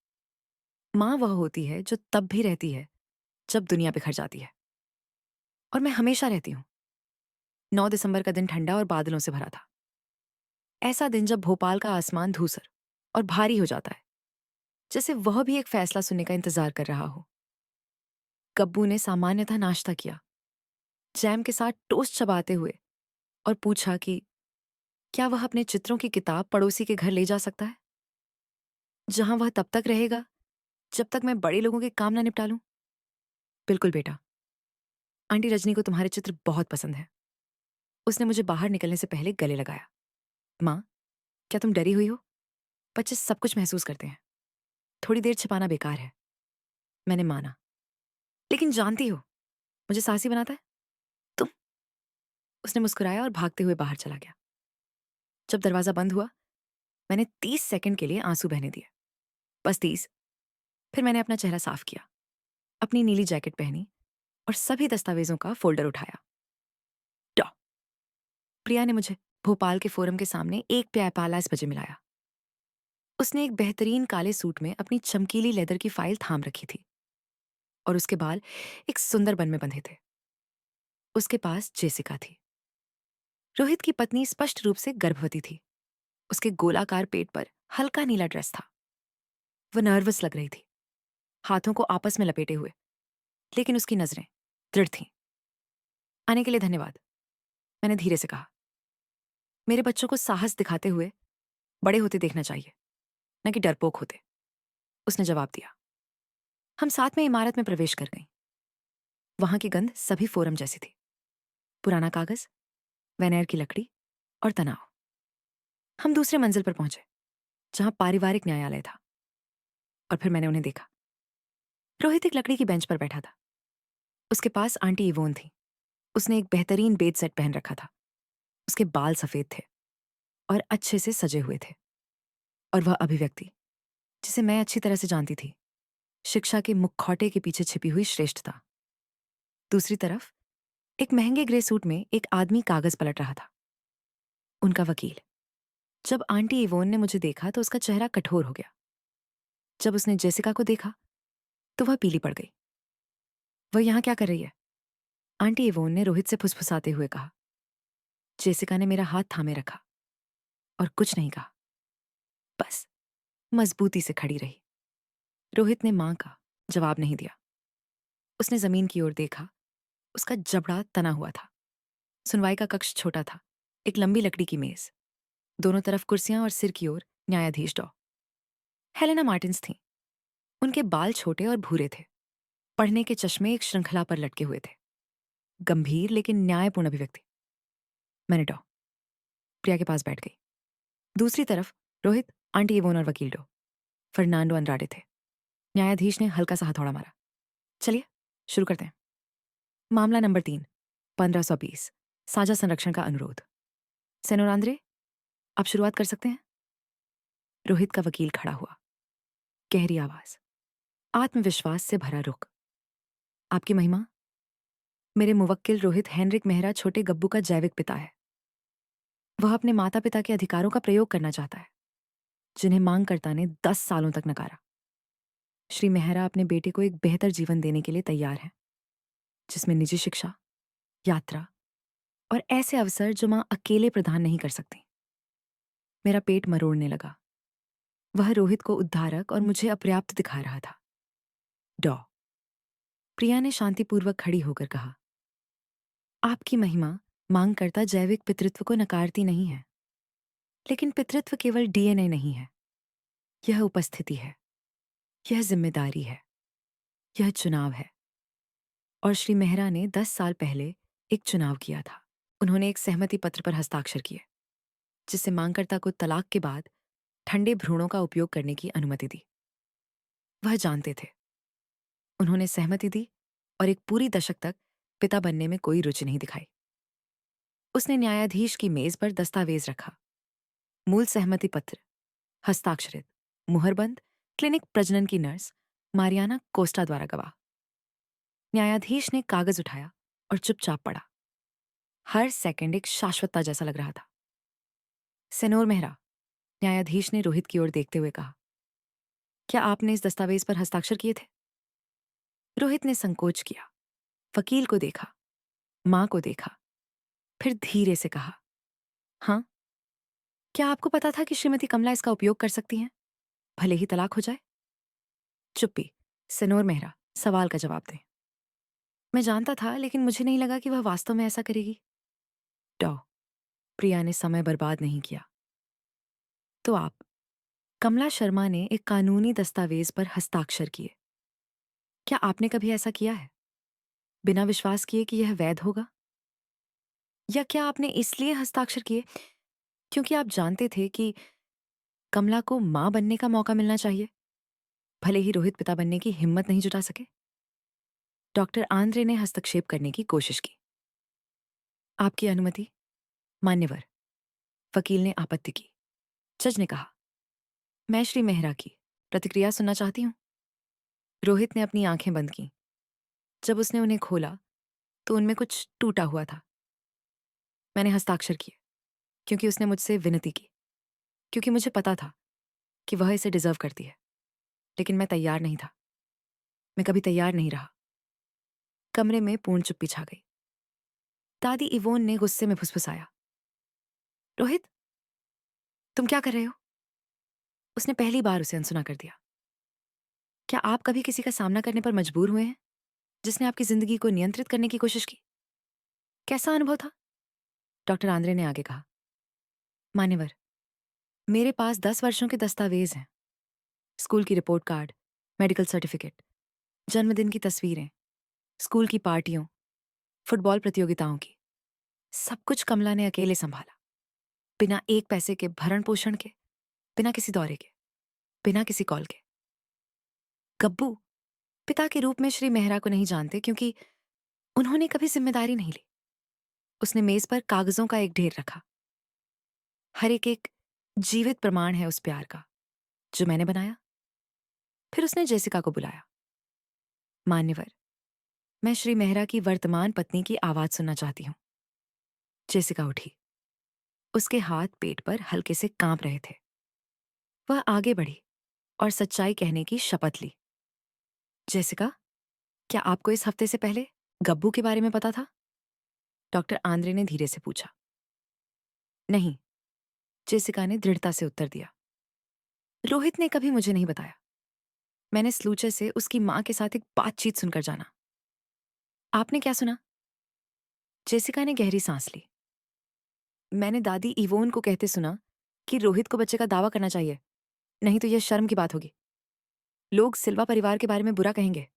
मां वह होती है जो तब भी रहती है जब दुनिया बिखर जाती है। और मैं हमेशा रहती हूं। 9 दिसंबर का दिन ठंडा और बादलों से भरा था। ऐसा दिन जब भोपाल का आसमान धूसर और भारी हो जाता है, जैसे वह भी एक फैसला सुनने का इंतजार कर रहा हो। गब्बू ने सामान्यतः नाश्ता किया, जैम के साथ टोस्ट चबाते हुए, और पूछा कि क्या वह अपने चित्रों की किताब पड़ोसी के घर ले जा सकता है, जहां वह तब तक रहेगा जब तक मैं बड़े लोगों के काम ना निपटा लूं। बिल्कुल बेटा, आंटी रजनी को तुम्हारे चित्र बहुत पसंद है। उसने मुझे बाहर निकलने से पहले गले लगाया। मां, क्या तुम डरी हुई हो? बच्चे सब कुछ महसूस करते हैं। थोड़ी देर छिपाना बेकार है। मैंने माना। लेकिन जानती हो, मुझे साहसी बनाता है तुम। उसने मुस्कुराया और भागते हुए बाहर चला गया। जब दरवाजा बंद हुआ, मैंने 30 सेकंड के लिए आंसू बहने दिए, बस 30। फिर मैंने अपना चेहरा साफ किया, अपनी नीली जैकेट पहनी और सभी दस्तावेजों का फोल्डर उठाया। डॉ प्रिया ने मुझे भोपाल के फोरम के सामने एक प्याला इस बजे मिलाया। उसने एक बेहतरीन काले सूट में अपनी चमकीली लेदर की फाइल थाम रखी थी और उसके बाल एक सुंदर बन में बंधे थे। उसके पास जेसिका थी, रोहित की पत्नी, स्पष्ट रूप से गर्भवती थी। उसके गोलाकार पेट पर हल्का नीला ड्रेस था। वह नर्वस लग रही थी, हाथों को आपस में लपेटे हुए, लेकिन उसकी नजरें दृढ़ थीं। आने के लिए धन्यवाद, मैंने धीरे से कहा। मेरे बच्चों को साहस दिखाते हुए बड़े होते देखना चाहिए, न कि डरपोक होते, उसने जवाब दिया। हम साथ में इमारत में प्रवेश कर गईं। वहां की गंध सभी फोरम जैसी थी, पुराना कागज, वेनेर की लकड़ी और तनाव। हम दूसरे मंजिल पर पहुंचे, जहां पारिवारिक न्यायालय था, और फिर मैंने उन्हें देखा। रोहित एक लकड़ी की बेंच पर बैठा था। उसके पास आंटी इवोन थी। उसने एक बेहतरीन बेड सेट पहन रखा था। उसके बाल सफेद थे और अच्छे से सजे हुए थे। और वह अभिव्यक्ति, जिसे मैं अच्छी तरह से जानती थी, शिक्षा के मुखौटे के पीछे छिपी हुई श्रेष्ठता। दूसरी तरफ एक महंगे ग्रे सूट में एक आदमी कागज पलट रहा था, उनका वकील। जब आंटी इवोन ने मुझे देखा तो उसका चेहरा कठोर हो गया। जब उसने जेसिका को देखा तो वह पीली पड़ गई। वह यहां क्या कर रही है? आंटी इवोन ने रोहित से फुसफुसाते हुए कहा। जेसिका ने मेरा हाथ थामे रखा और कुछ नहीं कहा, बस मजबूती से खड़ी रही। रोहित ने मां का जवाब नहीं दिया। उसने जमीन की ओर देखा। उसका जबड़ा तना हुआ था। सुनवाई का कक्ष छोटा था, एक लंबी लकड़ी की मेज, दोनों तरफ कुर्सियां और सिर की ओर न्यायाधीश डॉ हेलेना मार्टिन्स थीं। उनके बाल छोटे और भूरे थे। पढ़ने के चश्मे एक श्रृंखला पर लटके हुए थे। गंभीर लेकिन न्यायपूर्ण अभिव्यक्ति। मैंने डॉ प्रिया के पास बैठ गई। दूसरी तरफ रोहित, आंटी इवोन और वकील डॉ फर्नांडो अंड्राडे थे। न्यायाधीश ने हल्का सा हथौड़ा मारा। चलिए शुरू करते हैं। मामला नंबर 3, 1520, साझा संरक्षण का अनुरोध। सेनोर आंद्रे, आप शुरुआत कर सकते हैं। रोहित का वकील खड़ा हुआ, गहरी आवाज, आत्मविश्वास से भरा रुख। आपकी महिमा, मेरे मुवक्किल रोहित हेनरिक मेहरा छोटे गब्बू का जैविक पिता है। वह अपने माता पिता के अधिकारों का प्रयोग करना चाहता है, जिन्हें मांगकर्ता ने 10 सालों तक नकारा। श्री मेहरा अपने बेटे को एक बेहतर जीवन देने के लिए तैयार हैं, जिसमें निजी शिक्षा, यात्रा और ऐसे अवसर जो मां अकेले प्रदान नहीं कर सकती। मेरा पेट मरोड़ने लगा। वह रोहित को उद्धारक और मुझे अपर्याप्त दिखा रहा था। डॉ प्रिया ने शांतिपूर्वक खड़ी होकर कहा, आपकी महिमा, मांगकर्ता जैविक पितृत्व को नकारती नहीं है, लेकिन पितृत्व केवल डीएनए नहीं है। यह उपस्थिति है, यह जिम्मेदारी है, यह चुनाव है। और श्री मेहरा ने 10 साल पहले एक चुनाव किया था। उन्होंने एक सहमति पत्र पर हस्ताक्षर किए, जिससे मांगकर्ता को तलाक के बाद ठंडे भ्रूणों का उपयोग करने की अनुमति दी। वह जानते थे। उन्होंने सहमति दी और एक पूरी दशक तक पिता बनने में कोई रुचि नहीं दिखाई। उसने न्यायाधीश की मेज पर दस्तावेज रखा। मूल सहमति पत्र, हस्ताक्षरित, मुहरबंद, क्लिनिक प्रजनन की नर्स मारियाना कोस्टा द्वारा गवाह। न्यायाधीश ने कागज उठाया और चुपचाप पढ़ा। हर सेकंड एक शाश्वतता जैसा लग रहा था। सेनोर मेहरा, न्यायाधीश ने रोहित की ओर देखते हुए कहा, क्या आपने इस दस्तावेज पर हस्ताक्षर किए थे? रोहित ने संकोच किया, वकील को देखा, मां को देखा, फिर धीरे से कहा, हाँ। क्या आपको पता था कि श्रीमती कमला इसका उपयोग कर सकती हैं, भले ही तलाक हो जाए? चुप्पी। सेनोर मेहरा, सवाल का जवाब दें। मैं जानता था, लेकिन मुझे नहीं लगा कि वह वास्तव में ऐसा करेगी। डॉ प्रिया ने समय बर्बाद नहीं किया। तो आप, कमला शर्मा ने एक कानूनी दस्तावेज पर हस्ताक्षर किए। क्या आपने कभी ऐसा किया है, बिना विश्वास किए कि यह वैध होगा? या क्या आपने इसलिए हस्ताक्षर किए क्योंकि आप जानते थे कि कमला को मां बनने का मौका मिलना चाहिए, भले ही रोहित पिता बनने की हिम्मत नहीं जुटा सके? डॉक्टर आंद्रे ने हस्तक्षेप करने की कोशिश की। आपकी अनुमति, मान्यवर। वकील ने आपत्ति की। जज ने कहा, मैं श्री मेहरा की प्रतिक्रिया सुनना चाहती हूँ। रोहित ने अपनी आंखें बंद की। जब उसने उन्हें खोला तो उनमें कुछ टूटा हुआ था। मैंने हस्ताक्षर किए क्योंकि उसने मुझसे विनती की, क्योंकि मुझे पता था कि वह इसे डिजर्व करती है। लेकिन मैं तैयार नहीं था। मैं कभी तैयार नहीं रहा। कमरे में पूर्ण चुप्पी छा गई। दादी इवोन ने गुस्से में फुसफुसाया, रोहित, तुम क्या कर रहे हो? उसने पहली बार उसे अनसुना कर दिया। क्या आप कभी किसी का सामना करने पर मजबूर हुए हैं जिसने आपकी जिंदगी को नियंत्रित करने की कोशिश की? कैसा अनुभव था? डॉक्टर आंद्रे ने आगे कहा, मान्यवर, मेरे पास 10 वर्षों के दस्तावेज हैं। स्कूल की रिपोर्ट कार्ड, मेडिकल सर्टिफिकेट, जन्मदिन की तस्वीरें, स्कूल की पार्टियों, फुटबॉल प्रतियोगिताओं की। सब कुछ कमला ने अकेले संभाला, बिना एक पैसे के भरण पोषण के, बिना किसी दौरे के, बिना किसी कॉल के। गब्बू पिता के रूप में श्री मेहरा को नहीं जानते क्योंकि उन्होंने कभी जिम्मेदारी नहीं ली। उसने मेज पर कागजों का एक ढेर रखा। हर एक एक जीवित प्रमाण है उस प्यार का जो मैंने बनाया। फिर उसने जेसिका को बुलाया। मान्यवर, मैं श्री मेहरा की वर्तमान पत्नी की आवाज सुनना चाहती हूँ। जेसिका उठी। उसके हाथ पेट पर हल्के से कांप रहे थे। वह आगे बढ़ी और सच्चाई कहने की शपथ ली। जेसिका, क्या आपको इस हफ्ते से पहले गब्बू के बारे में पता था? डॉक्टर आंद्रे ने धीरे से पूछा। नहीं, जेसिका ने दृढ़ता से उत्तर दिया। रोहित ने कभी मुझे नहीं बताया। मैंने स्लूचर से उसकी मां के साथ एक बातचीत सुनकर जाना। आपने क्या सुना? जेसिका ने गहरी सांस ली। मैंने दादी इवोन को कहते सुना कि रोहित को बच्चे का दावा करना चाहिए, नहीं तो यह शर्म की बात होगी। लोग सिल्वा परिवार के बारे में बुरा कहेंगे।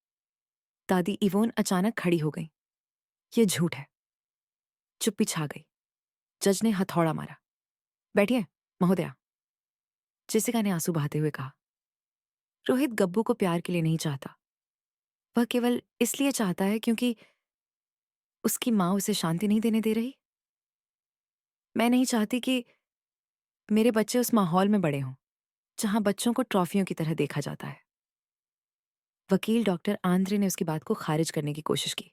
दादी इवोन अचानक खड़ी हो गई। यह झूठ है। चुप्पी छा गई। जज ने हथौड़ा मारा। बैठिए, महोदया। जेसिका ने आंसू बहाते हुए कहा, रोहित गब्बू को प्यार के लिए नहीं चाहता। वह केवल इसलिए चाहता है क्योंकि उसकी मां उसे शांति नहीं देने दे रही। मैं नहीं चाहती कि मेरे बच्चे उस माहौल में बड़े हों जहां बच्चों को ट्रॉफियों की तरह देखा जाता है। वकील डॉक्टर आंद्रे ने उसकी बात को खारिज करने की कोशिश की।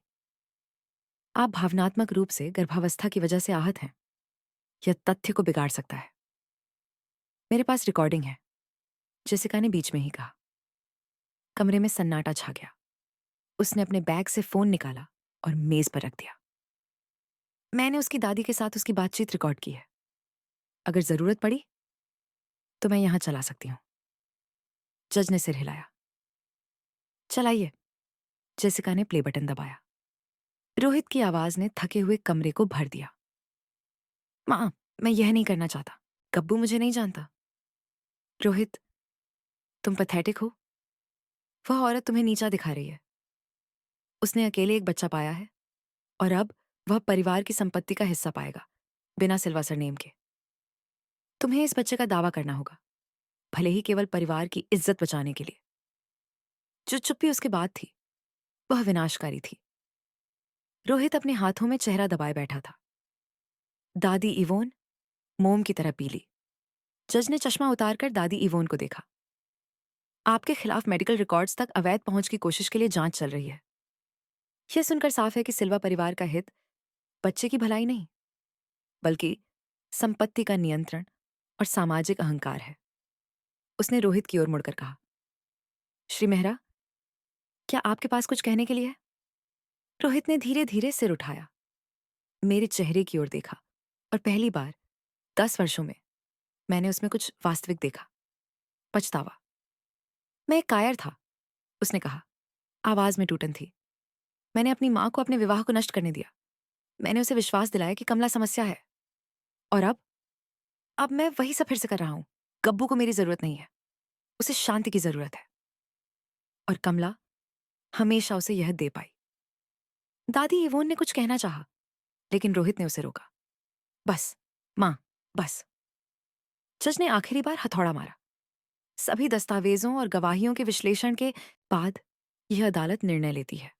आप भावनात्मक रूप से गर्भावस्था की वजह से आहत हैं। यह तथ्य को बिगाड़ सकता है। मेरे पास रिकॉर्डिंग है, जेसिका ने बीच में ही कहा। कमरे में सन्नाटा छा गया। उसने अपने बैग से फोन निकाला और मेज पर रख दिया। मैंने उसकी दादी के साथ उसकी बातचीत रिकॉर्ड की है। अगर जरूरत पड़ी तो मैं यहां चला सकती हूं। जज ने सिर हिलाया। चलाइए। जेसिका ने प्ले बटन दबाया। रोहित की आवाज ने थके हुए कमरे को भर दिया। मां, मैं यह नहीं करना चाहता। गब्बू मुझे नहीं जानता। रोहित, तुम पैथेटिक हो। वह औरत तुम्हें नीचा दिखा रही है। उसने अकेले एक बच्चा पाया है और अब वह परिवार की संपत्ति का हिस्सा पाएगा, बिना सिल्वा सरनेम के। तुम्हें इस बच्चे का दावा करना होगा, भले ही केवल परिवार की इज्जत बचाने के लिए। जो चुप्पी उसके बाद थी, वह विनाशकारी थी। रोहित अपने हाथों में चेहरा दबाए बैठा था। दादी इवोन मोम की तरह पीली। जज ने चश्मा उतारकर दादी इवोन को देखा। आपके खिलाफ मेडिकल रिकॉर्ड्स तक अवैध पहुंच की कोशिश के लिए जांच चल रही है। यह सुनकर साफ है कि सिल्वा परिवार का हित बच्चे की भलाई नहीं, बल्कि संपत्ति का नियंत्रण और सामाजिक अहंकार है। उसने रोहित की ओर मुड़कर कहा, श्री मेहरा, क्या आपके पास कुछ कहने के लिए है? रोहित ने धीरे धीरे सिर उठाया, मेरे चेहरे की ओर देखा और पहली बार 10 वर्षों में मैंने उसमें कुछ वास्तविक देखा। पछतावा। मैं एक कायर था, उसने कहा। आवाज में टूटन थी। मैंने अपनी मां को अपने विवाह को नष्ट करने दिया। मैंने उसे विश्वास दिलाया कि कमला समस्या है। और अब मैं वही सब फिर से कर रहा हूं। गब्बू को मेरी जरूरत नहीं है। उसे शांति की जरूरत है। और कमला हमेशा उसे यह दे पाई। दादी इवोन ने कुछ कहना चाहा, लेकिन रोहित ने उसे रोका। बस, मां, बस। जज ने आखिरी बार हथौड़ा मारा। सभी दस्तावेजों और गवाहियों के विश्लेषण के बाद यह अदालत निर्णय लेती है।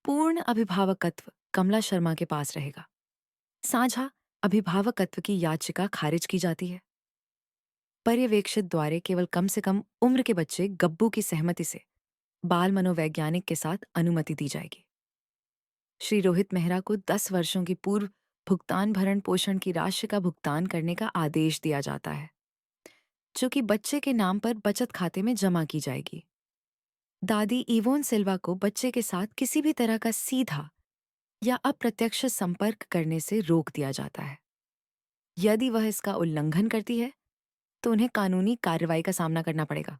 पूर्ण अभिभावकत्व कमला शर्मा के पास रहेगा। साझा अभिभावकत्व की याचिका खारिज की जाती है। पर्यवेक्षित द्वारे केवल कम से कम उम्र के बच्चे गब्बू की सहमति से बाल मनोवैज्ञानिक के साथ अनुमति दी जाएगी। श्री रोहित मेहरा को 10 वर्षों की पूर्व भुगतान भरण पोषण की राशि का भुगतान करने का आदेश दिया जाता है, जो कि बच्चे के नाम पर बचत खाते में जमा की जाएगी। दादी इवोन सिल्वा को बच्चे के साथ किसी भी तरह का सीधा या अप्रत्यक्ष संपर्क करने से रोक दिया जाता है। यदि वह इसका उल्लंघन करती है तो उन्हें कानूनी कार्रवाई का सामना करना पड़ेगा।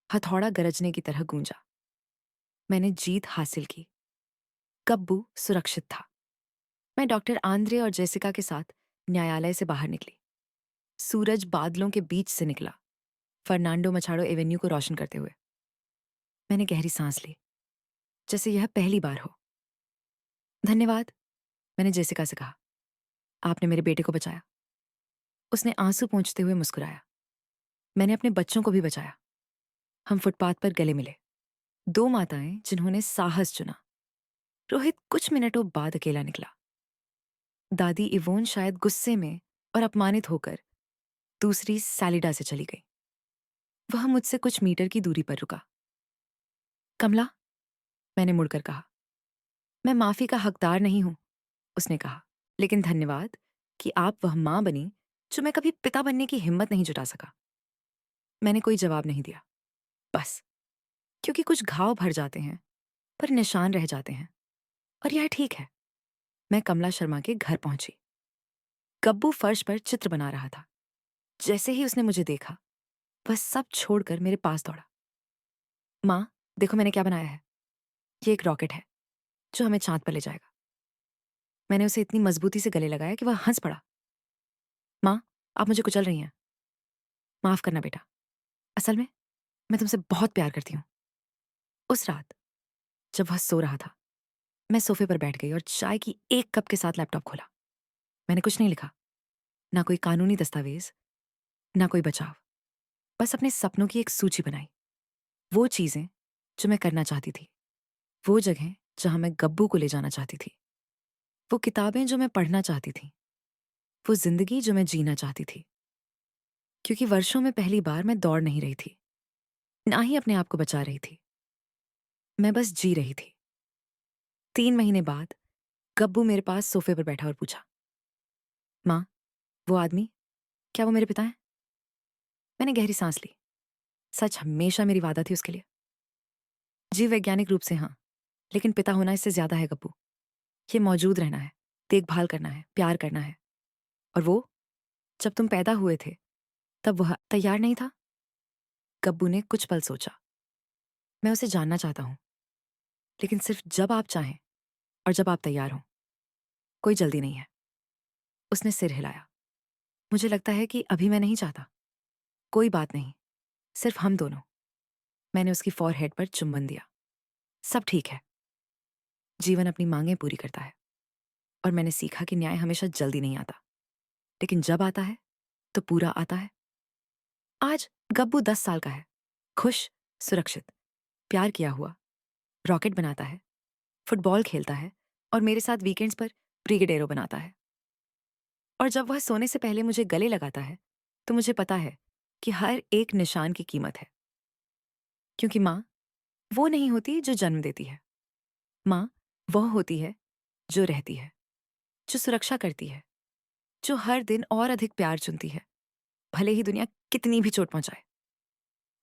हथौड़ा गरजने की तरह गूंजा। मैंने जीत हासिल की। गब्बू सुरक्षित था। मैं डॉक्टर आंद्रे और जेसिका के साथ न्यायालय से बाहर निकली। सूरज बादलों के बीच से निकला, फर्नांडो मछाड़ो एवेन्यू को रोशन करते हुए। मैंने गहरी सांस ली, जैसे यह पहली बार हो। धन्यवाद, मैंने जेसिका से कहा। आपने मेरे बेटे को बचाया। उसने आंसू पोंछते हुए मुस्कुराया। मैंने अपने बच्चों को भी बचाया। हम फुटपाथ पर गले मिले। दो माताएं जिन्होंने साहस चुना। रोहित कुछ मिनटों बाद अकेला निकला। दादी इवोन शायद गुस्से में और अपमानित होकर दूसरी सैलिडा से चली गई। वह मुझसे कुछ मीटर की दूरी पर रुका। कमला, मैंने मुड़कर कहा। मैं माफी का हकदार नहीं हूं, उसने कहा, लेकिन धन्यवाद कि आप वह मां बनी जो मैं कभी पिता बनने की हिम्मत नहीं जुटा सका। मैंने कोई जवाब नहीं दिया, बस क्योंकि कुछ घाव भर जाते हैं पर निशान रह जाते हैं, और यह ठीक है। मैं कमला शर्मा के घर पहुंची। गब्बू फर्श पर चित्र बना रहा था। जैसे ही उसने मुझे देखा, वह सब छोड़कर मेरे पास दौड़ा। मां, देखो मैंने क्या बनाया है। ये एक रॉकेट है जो हमें चांद पर ले जाएगा। मैंने उसे इतनी मजबूती से गले लगाया कि वह हंस पड़ा। मां, आप मुझे कुचल रही हैं। माफ करना बेटा, असल में मैं तुमसे बहुत प्यार करती हूँ। उस रात जब वह सो रहा था, मैं सोफे पर बैठ गई और चाय की एक कप के साथ लैपटॉप खोला। मैंने कुछ नहीं लिखा, ना कोई कानूनी दस्तावेज, ना कोई बचाव, बस अपने सपनों की एक सूची बनाई। वो चीजें जो मैं करना चाहती थी, वो जगह जहां मैं गब्बू को ले जाना चाहती थी, वो किताबें जो मैं पढ़ना चाहती थी, वो जिंदगी जो मैं जीना चाहती थी। क्योंकि वर्षों में पहली बार मैं दौड़ नहीं रही थी, ना ही अपने आप को बचा रही थी। मैं बस जी रही थी। 3 महीने बाद गब्बू मेरे पास सोफे पर बैठा और पूछा, माँ, वो आदमी, क्या वो मेरे पिता हैं? मैंने गहरी सांस ली। सच हमेशा मेरी वादा थी उसके लिए। जीव वैज्ञानिक रूप से हाँ, लेकिन पिता होना इससे ज्यादा है गब्बू। ये मौजूद रहना है, देखभाल करना है, प्यार करना है। और वो, जब तुम पैदा हुए थे तब वह तैयार नहीं था? गब्बू ने कुछ पल सोचा। मैं उसे जानना चाहता हूं, लेकिन सिर्फ जब आप चाहें और जब आप तैयार हों। कोई जल्दी नहीं है। उसने सिर हिलाया। मुझे लगता है कि अभी मैं नहीं चाहता। कोई बात नहीं, सिर्फ हम दोनों। मैंने उसकी फॉरहेड पर चुंबन दिया। सब ठीक है। जीवन अपनी मांगें पूरी करता है, और मैंने सीखा कि न्याय हमेशा जल्दी नहीं आता, लेकिन जब आता है तो पूरा आता है। आज गब्बू 10 साल का है, खुश, सुरक्षित, प्यार किया हुआ, रॉकेट बनाता है, फुटबॉल खेलता है और मेरे साथ वीकेंड्स पर ब्रिगेडेरो बनाता है। और जब वह सोने से पहले मुझे गले लगाता है तो मुझे पता है कि हर एक निशान की कीमत है। क्योंकि माँ वो नहीं होती जो जन्म देती है। माँ वह होती है जो रहती है, जो सुरक्षा करती है, जो हर दिन और अधिक प्यार चुनती है, भले ही दुनिया कितनी भी चोट पहुंचाए।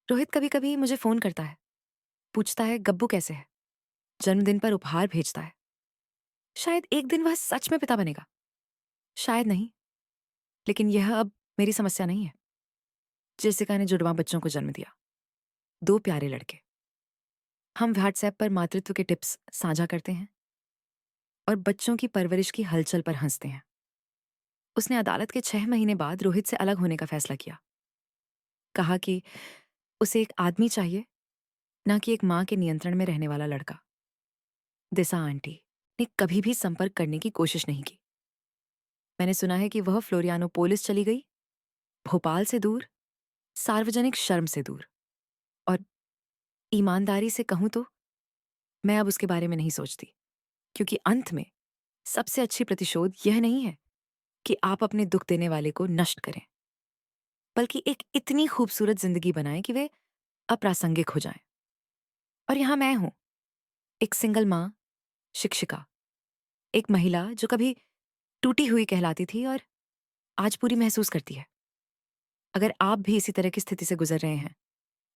रोहित कभी कभी मुझे फोन करता है, पूछता है गब्बू कैसे है, जन्मदिन पर उपहार भेजता है। शायद एक दिन वह सच में पिता बनेगा, शायद नहीं, लेकिन यह अब मेरी समस्या नहीं है। जेसिका ने जुड़वा बच्चों को जन्म दिया, 2 प्यारे लड़के। हम व्हाट्सएप पर मातृत्व के टिप्स साझा करते हैं और बच्चों की परवरिश की हलचल पर हंसते हैं। उसने अदालत के 6 महीने बाद रोहित से अलग होने का फैसला किया। कहा कि उसे एक आदमी चाहिए, ना कि एक मां के नियंत्रण में रहने वाला लड़का। दिशा आंटी ने कभी भी संपर्क करने की कोशिश नहीं की। मैंने सुना है कि वह फ्लोरियानोपोलिस चली गई, भोपाल से दूर, सार्वजनिक शर्म से दूर। और ईमानदारी से कहूं तो मैं अब उसके बारे में नहीं सोचती, क्योंकि अंत में सबसे अच्छी प्रतिशोध यह नहीं है कि आप अपने दुख देने वाले को नष्ट करें, बल्कि एक इतनी खूबसूरत जिंदगी बनाएं कि वे अप्रासंगिक हो जाएं। और यहाँ मैं हूं, एक सिंगल माँ, शिक्षिका, एक महिला जो कभी टूटी हुई कहलाती थी और आज पूरी महसूस करती है। अगर आप भी इसी तरह की स्थिति से गुजर रहे हैं,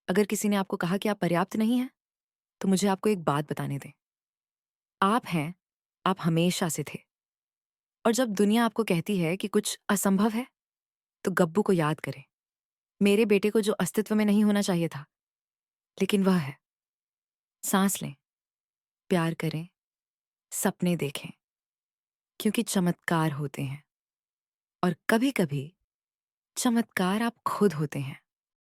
अगर किसी ने आपको कहा कि आप पर्याप्त नहीं हैं, तो मुझे आपको एक बात बताने दें। आप हैं, आप हमेशा से थे। और जब दुनिया आपको कहती है कि कुछ असंभव है, तो गब्बू को याद करें। मेरे बेटे को जो अस्तित्व में नहीं होना चाहिए था, लेकिन वह है। सांस लें, प्यार करें, सपने देखें, क्योंकि चमत्कार होते हैं। और कभी-कभी चमत्कार आप खुद होते हैं।